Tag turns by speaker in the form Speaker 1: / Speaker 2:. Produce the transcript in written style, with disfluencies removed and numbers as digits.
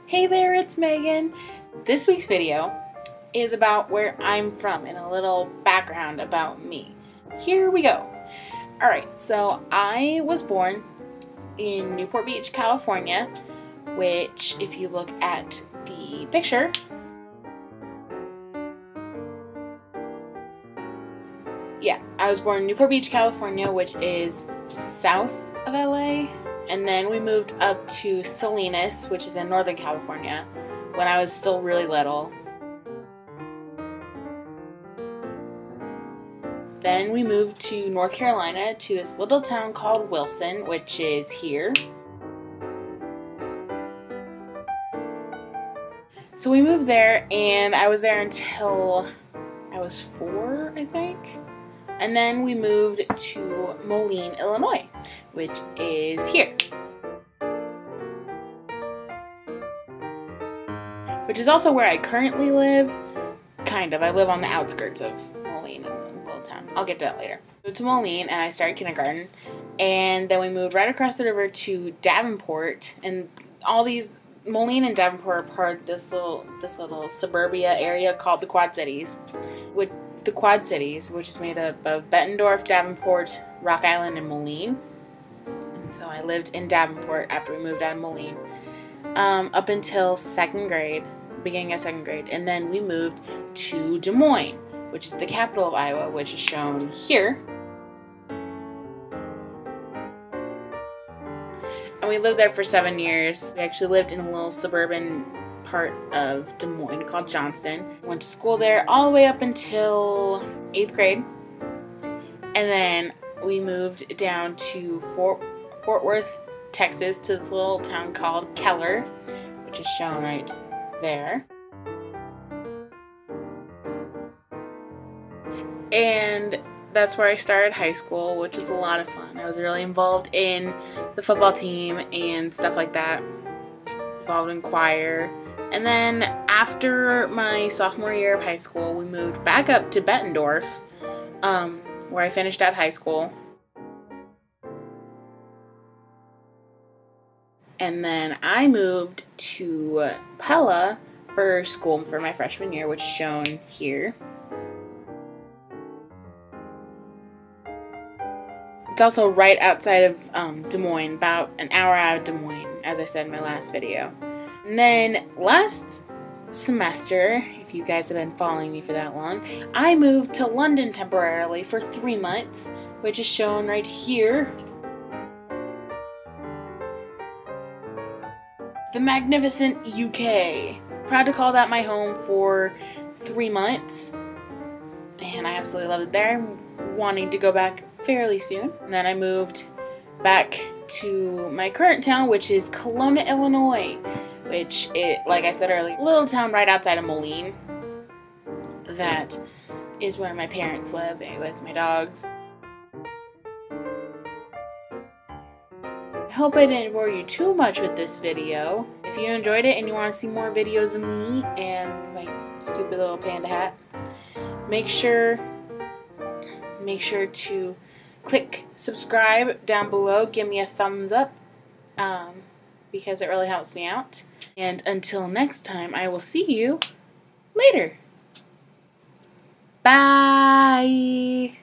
Speaker 1: Hey there, it's Megan. This week's video is about where I'm from and a little background about me. Here we go. Alright, so I was born in Newport Beach, California, which if you look at the picture, yeah, I was born in Newport Beach, California, which is south of LA. And then we moved up to Salinas, which is in Northern California, when I was still really little. Then we moved to North Carolina to this little town called Wilson, which is here. So we moved there, and I was there until I was 4, I think. And then we moved to Moline, Illinois, which is here. Which is also where I currently live. Kind of. I live on the outskirts of Moline, a little town. I'll get to that later. Moved to Moline and I started kindergarten. And then we moved right across the river to Davenport. And all these, Moline and Davenport are part of this little suburbia area called the Quad Cities. The Quad Cities, which is made up of Bettendorf, Davenport, Rock Island, and Moline. And so I lived in Davenport after we moved out of Moline up until 2nd grade, beginning of 2nd grade. And then we moved to Des Moines, which is the capital of Iowa, which is shown here. And we lived there for 7 years. We actually lived in a little suburban part of Des Moines called Johnston. Went to school there all the way up until 8th grade. And then we moved down to Fort Worth, Texas, to this little town called Keller, which is shown right there. And that's where I started high school, which was a lot of fun. I was really involved in the football team and stuff like that. Involved in choir. And then after my sophomore year of high school, we moved back up to Bettendorf, where I finished out high school. And then I moved to Pella for school for my freshman year, which is shown here. It's also right outside of Des Moines, about an hour out of Des Moines, as I said in my last video. And then last semester, if you guys have been following me for that long, I moved to London temporarily for 3 months, which is shown right here. The magnificent UK. Proud to call that my home for 3 months. And I absolutely loved it there. I'm wanting to go back fairly soon. And then I moved back to my current town, which is Kelowna, Illinois. Which, like I said earlier, a little town right outside of Moline. That is where my parents live with my dogs. I hope I didn't bore you too much with this video. If you enjoyed it and you want to see more videos of me and my stupid little panda hat, make sure to click subscribe down below. Give me a thumbs up. Because it really helps me out. And until next time, I will see you later. Bye!